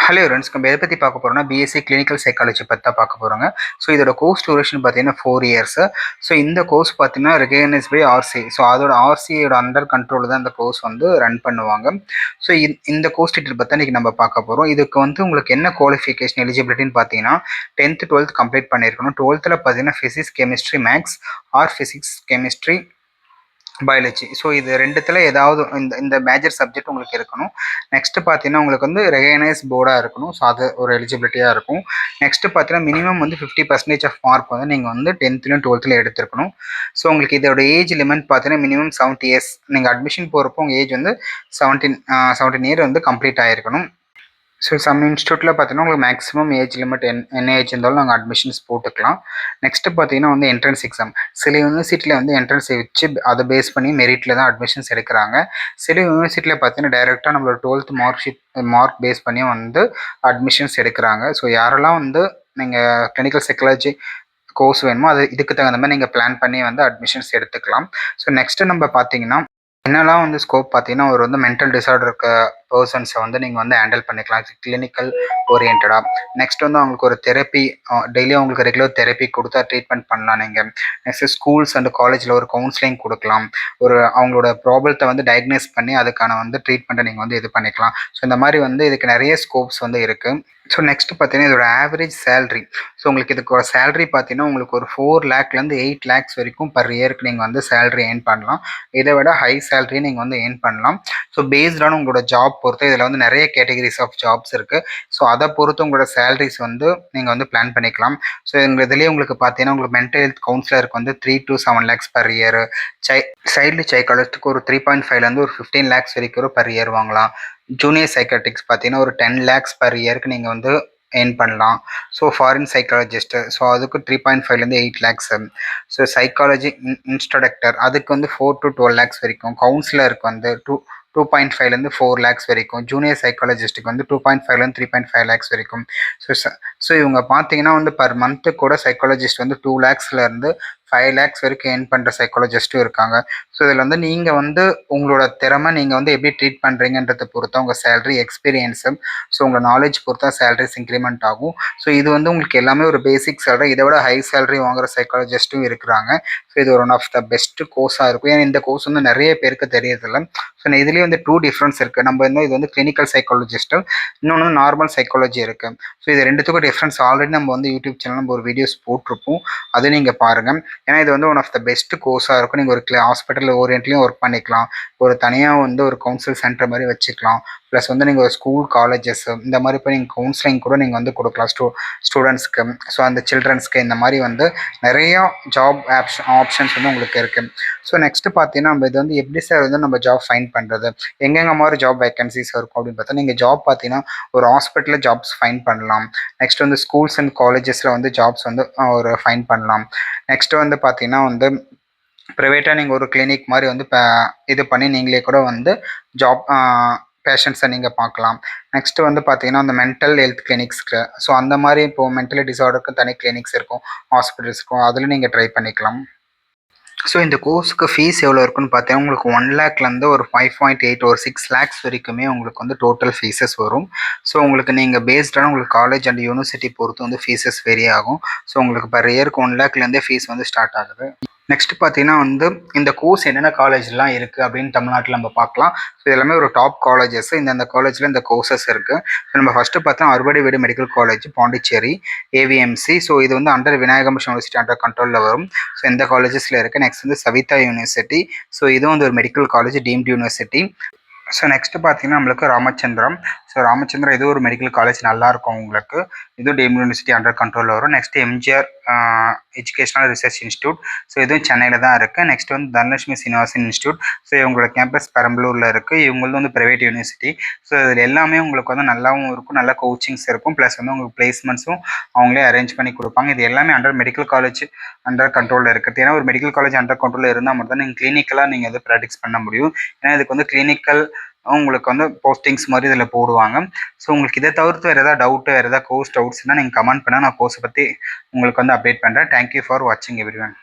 Hello friends, நம்ம எதை பற்றி பார்க்க போகிறோம்னா பிஎஸ்சி கிளினிக்கல் சைக்காலஜி பற்றி தான் பார்க்க போகிறோங்க. ஸோ இதோட கோர்ஸ் டூரேஷன் பார்த்தீங்கன்னா 4 இயர்ஸ். ஸோ இந்த கோர்ஸ் பார்த்தீங்கன்னா ரெகக்னைஸ் பை ஆர்சி. ஸோ அதோட ஆர்சியோட அண்டர் கண்ட்ரோல் தான் இந்த கோர்ஸ் வந்து ரன் பண்ணுவாங்க. ஸோ இந்த கோர்ஸ் டீட்டெயில் பற்றி இன்றைக்கி நம்ம பார்க்க போகிறோம். இதுக்கு வந்து உங்களுக்கு என்ன குவாலிஃபிகேஷன் எலிஜிபிலிட்டின்னு பார்த்தீங்கன்னா 10th 12th கம்ப்ளீட் பண்ணியிருக்கணும். 12th பார்த்தீங்கன்னா physics chemistry maths or physics chemistry biology. So இது ரெண்டுத்தில் ஏதாவது இந்த மேஜர் சப்ஜெக்ட் உங்களுக்கு இருக்கணும். நெக்ஸ்ட்டு பார்த்தீங்கன்னா உங்களுக்கு வந்து ரெகனைஸ் போர்டாக இருக்கணும். ஸோ அது ஒரு எலிஜிபிலிட்டியாக இருக்கும். நெக்ஸ்ட்டு பார்த்தீங்கன்னா மினிமம் வந்து 50% ஆஃப் மார்க் வந்து நீங்கள் வந்து 10th 12th எடுத்துருக்கணும். ஸோ உங்களுக்கு இதோட ஏஜ் லிமிட் பார்த்தீங்கன்னா மினிமம் 70 இயர்ஸ். நீங்கள் அட்மிஷன் போகிறப்போ உங்கள் ஏஜ் வந்து 17 இயர் வந்து கம்ப்ளீட் ஆகிருக்கணும். ஸோ சம் இன்ஸ்டியூட்டில் பார்த்தீங்கன்னா உங்களுக்கு மேக்ஸிமம் ஏஜ் லிமிட் என்ன ஏஜ் இருந்தாலும் நாங்கள் அட்மிஷன்ஸ் போட்டுக்கலாம். நெக்ஸ்ட்டு பார்த்தீங்கன்னா வந்து என்ட்ரன்ஸ் எக்ஸாம். சில யூனிவர்சிட்டியில் வந்து என்ட்ரன்ஸ் வச்சு அதை பேஸ் பண்ணி மெரிட்டில் தான் அட்மிஷன்ஸ் எடுக்கிறாங்க. சில யூனிவர்சிட்டியில் பார்த்தீங்கன்னா டைரெக்டாக நம்மளோட 12th மார்க் பேஸ் பண்ணி வந்து அட்மிஷன்ஸ் எடுக்கிறாங்க. ஸோ யாரெல்லாம் வந்து நீங்கள் கிளினிக்கல் சைக்காலஜி கோர்ஸ் வேணுமோ அது இதுக்கு தகுந்த மாதிரி நீங்கள் பிளான் பண்ணி வந்து அட்மிஷன்ஸ் எடுத்துக்கலாம். ஸோ நெக்ஸ்ட்டு நம்ம பார்த்தீங்கன்னா என்னெல்லாம் வந்து ஸ்கோப் பார்த்தீங்கன்னா ஒரு வந்து மென்டல் டிசார்டர் இருக்க பர்சன்ஸை வந்து நீங்கள் வந்து ஹேண்டில் பண்ணிக்கலாம் கிளினிக்கல் ஓரியன்டாக. நெக்ஸ்ட் வந்து அவங்களுக்கு ஒரு தெரப்பி டெய்லி அவங்களுக்கு ரெகுலர் தெரப்பி கொடுத்தா ட்ரீட்மெண்ட் பண்ணலாம். நீங்கள் நெக்ஸ்ட் ஸ்கூல்ஸ் அண்ட் காலேஜில் ஒரு கவுன்சிலிங் கொடுக்கலாம். ஒரு அவங்களோட ப்ராப்ளத்தை வந்து டயக்னைஸ் பண்ணி அதுக்கான வந்து ட்ரீட்மெண்ட்டை நீங்கள் வந்து இது பண்ணிக்கலாம். ஸோ இந்த மாதிரி வந்து இதுக்கு நிறைய ஸ்கோப்ஸ் வந்து இருக்குது. ஸோ நெக்ஸ்ட் பார்த்தீங்கன்னா இதோட ஆவரேஜ் சேலரி. ஸோ உங்களுக்கு இதுக்கு ஒரு சேலரி பார்த்தீங்கன்னா உங்களுக்கு ஒரு 4 லேக்லேருந்து 8 லேக்ஸ் வரைக்கும் பர் இயருக்கு நீங்கள் வந்து சேலரி ஏர்ன் பண்ணலாம். இதை விட ஹை சேலரி நீங்கள் வந்து ஏர்ன் பண்ணலாம். ஸோ பேஸ்டான உங்களோட ஜாப் பொறுத்து இதில் வந்து நிறைய கேட்டகரிஸ் ஆஃப் ஜாப்ஸ் இருக்குது. ஸோ அதை பொறுத்து உங்களோட சேலரிஸ் வந்து நீங்கள் வந்து பிளான் பண்ணிக்கலாம். ஸோ இதுலேயே உங்களுக்கு பார்த்தீங்கன்னா உங்களுக்கு மென்டல் ஹெல்த் கவுன்சிலருக்கு வந்து 3 to 7 lakhs per year. Child சைக்காலஜிஸ்ட்டுக்கு ஒரு 3.5லேருந்து ஒரு 15 லேக்ஸ் வரைக்கும் பர் இயர் வாங்கலாம். ஜூனியர் சைக்காட்ரிக்ஸ் பார்த்தீங்கன்னா ஒரு 10 லேக்ஸ் பர் இயருக்கு நீங்கள் வந்து ஏர்ன் பண்ணலாம். ஸோ ஃபாரின் சைக்காலஜிஸ்ட்டு ஸோ அதுக்கு 3.5லேருந்து 8 லேக்ஸ். ஸோ சைக்காலஜி இன்ஸ்ட்ரக்டர் அதுக்கு வந்து 4 to 12 லேக்ஸ் வரைக்கும். கவுன்சிலருக்கு வந்து 2.5லேருந்து 4 லேக்ஸ் வரைக்கும். ஜூனியர் சைக்காலஜிஸ்ட்டுக்கு வந்து 2.5லேருந்து 3.5 லேக்ஸ் வரைக்கும். ஸோ இவங்க பார்த்தீங்கன்னா வந்து பர் மந்த்து கூட சைக்காலஜிஸ்ட் வந்து 2 லேக்ஸ்லேருந்து 5 லேக்ஸ் வரைக்கும் ஏர்ன் பண்ணுற சைக்காலஜிஸ்ட்டும் இருக்காங்க. ஸோ இதில் வந்து நீங்கள் வந்து உங்களோட திறமை நீங்கள் வந்து எப்படி ட்ரீட் பண்ணுறீங்கன்றதை பொறுத்தா உங்கள் சேலரி எக்ஸ்பீரியன்ஸு ஸோ உங்கள் நாலேஜ் பொறுத்தா சேலரிஸ் இன்க்ரிமெண்ட் ஆகும். ஸோ இது வந்து உங்களுக்கு எல்லாமே ஒரு பேசிக் சேலரி. இதை விட ஹை சேலரி வாங்குகிற சைக்காலஜிஸ்ட்டும் இருக்கிறாங்க. ஸோ இது ஒன் ஆஃப் த பெஸ்ட் கோர்ஸாக இருக்கும். ஏன்னா இந்த கோர்ஸ் வந்து நிறைய பேருக்கு தெரியறதில்ல. ஸோ இதுலேயே வந்து 2 டிஃப்ரென்ஸ் இருக்குது. நம்ம வந்து இது வந்து கிளினிக்கல் சைக்காலஜிஸ்ட்டு, இன்னொன்று நார்மல் சைக்காலஜி இருக்குது. ஸோ இது ரெண்டுத்துக்கும் டிஃப்ரென்ஸ் ஆல்ரெடி நம்ம வந்து யூடியூப் சேனல் நம்ம ஒரு வீடியோஸ் போட்டிருப்போம். அதை நீங்கள் பாருங்கள். ஏன்னா இது வந்து ஒன் ஆஃப் த பெஸ்ட் கோர்ஸாக இருக்கும். நீங்கள் ஒரு ஹாஸ்பிட்டல் ஓரியன்ட்லேயும் ஒர்க் பண்ணிக்கலாம். ஒரு தனியாக வந்து ஒரு கவுன்சில் சென்டர் மாதிரி வச்சுக்கலாம். ப்ளஸ் வந்து நீங்கள் ஒரு ஸ்கூல் காலேஜஸ் இந்த மாதிரி போய் நீங்கள் கவுன்சிலிங் கூட நீங்கள் வந்து கொடுக்கலாம் ஸ்டூடெண்ட்ஸ்க்கு. ஸோ அந்த சில்ட்ரன்ஸ்க்கு இந்த மாதிரி வந்து நிறையா ஜாப் ஆப்ஷன்ஸ் வந்து உங்களுக்கு இருக்குது. ஸோ நெக்ஸ்ட்டு பார்த்தீங்கன்னா நம்ம இது வந்து எப்படி சார் வந்து நம்ம ஜாப் ஃபைண்ட் பண்ணுறது, எங்கெங்கே மாதிரி ஜாப் வேகன்சிஸ் இருக்கும் அப்படின்னு பார்த்தா நீங்கள் ஜாப் பார்த்தீங்கன்னா ஒரு ஹாஸ்பிட்டலில் ஜாப்ஸ் ஃபைண்ட் பண்ணலாம். நெக்ஸ்ட் வந்து ஸ்கூல்ஸ் அண்ட் காலேஜஸில் வந்து ஜாப்ஸ் வந்து ஒரு ஃபைண்ட் பண்ணலாம். நெக்ஸ்ட்டு வந்து பார்த்தீங்கன்னா வந்து ப்ரைவேட்டாக நீங்கள் ஒரு கிளினிக் மாதிரி வந்து இது பண்ணி நீங்களே கூட வந்து ஜாப் பேஷண்ட்ஸை நீங்கள் பார்க்கலாம். நெக்ஸ்ட்டு வந்து பார்த்தீங்கன்னா அந்த மென்டல் ஹெல்த் கிளினிக்ஸ்க்கு ஸோ அந்த மாதிரி இப்போது மென்டலி டிசார்டருக்கு தனி கிளினிக்ஸ் இருக்கும், ஹாஸ்பிட்டல்ஸ் இருக்கும், அதில் நீங்கள் ட்ரை பண்ணிக்கலாம். ஸோ இந்த கோர்ஸுக்கு ஃபீஸ் எவ்வளோ இருக்குன்னு பார்த்தீங்கன்னா உங்களுக்கு 1 லேக்லேருந்து ஒரு 5.8 ஒரு 6 லேக்ஸ் வரைக்குமே உங்களுக்கு வந்து டோட்டல் ஃபீஸஸ் வரும். ஸோ உங்களுக்கு நீங்கள் பேஸ்டான உங்களுக்கு காலேஜ் அண்ட் யூனிவர்சிட்டி பொறுத்து வந்து ஃபீஸஸ் வேரி ஆகும். ஸோ உங்களுக்கு பர் இயருக்கு 1 லேக்லேருந்தே ஃபீஸ் வந்து ஸ்டார்ட் ஆகுது. நெக்ஸ்ட் பார்த்தீங்கன்னா வந்து இந்த கோர்ஸ் என்னென்ன காலேஜ்லாம் இருக்குது அப்படின்னு தமிழ்நாட்டில் நம்ம பார்க்கலாம். ஸோ எல்லாமே ஒரு டாப் காலேஜஸ். இந்த காலேஜில் இந்த கோர்சஸ் இருக்குது. ஸோ நம்ம ஃபஸ்ட்டு பார்த்தா அறுபடை வீடு மெடிக்கல் காலேஜ் பாண்டிச்சேரி ஏவிஎம்சி. ஸோ இது வந்து அண்டர் விநாயகம் யூனிவர்சிட்டி அண்டர் கண்ட்ரோலில் வரும். ஸோ இந்த காலேஜஸில் இருக்குது. நெக்ஸ்ட் வந்து சவிதா யூனிவர்சிட்டி. ஸோ இதுவும் வந்து ஒரு medical college deemed university. So next பார்த்தீங்கன்னா நம்மளுக்கு ராமச்சந்திரம். ஸோ ராமச்சந்திரம் இது ஒரு மெடிக்கல் காலேஜ் நல்லாயிருக்கும் உங்களுக்கு. இதுவும் டீம்டு யூனிவர்சிட்டி அண்டர் கண்ட்ரோலில் வரும். Next MGR educational research institute. So இதுவும் சென்னையில் தான் இருக்குது. நெக்ஸ்ட் வந்து தனலட்சுமி சீனிவாசன் இன்ஸ்டியூட். ஸோ இவங்களோட கேம்பஸ் பெரம்பலூரில் இருக்குது. இவங்களது வந்து ப்ரைவேட் யூனிவர்சிட்டி. ஸோ இதில் எல்லாமே உங்களுக்கு வந்து நல்லாவும் இருக்கும், நல்ல கோச்சிங்ஸ் இருக்கும். ப்ளஸ் வந்து உங்களுக்கு பிளேஸ்மெண்ட்ஸும் அவங்களே அரேஞ்ச் பண்ணி கொடுப்பாங்க. இது எல்லாமே அண்டர் மெடிக்கல் காலேஜ் அண்டர் கண்ட்ரோலில் இருக்குது. ஏன்னா ஒரு மெடிக்கல் காலேஜ் அண்டர் கண்ட்ரோலில் இருந்தால் மட்டும் தான் நீங்கள் கிளினிக்கலாக நீங்கள் எது ப்ராக்டிஸ் பண்ண முடியும். ஏன்னா இதுக்கு வந்து கிளினிக்கல் உங்களுக்கு வந்து போஸ்டிங்ஸ் மாதிரி இதில் போடுவாங்க. ஸோ உங்களுக்கு இதை தவிர்த்து வேறு எதாவது டவுட்டு, வேறு எதாவது கோர்ஸ் டவுட்ஸ்னால் நீங்கள் கமெண்ட் பண்ணால் நான் கோர்ஸை பற்றி உங்களுக்கு வந்து அப்டேட் பண்ணுறேன். தேங்க்யூ ஃபார் வாட்சிங் எவ்ரிவன்.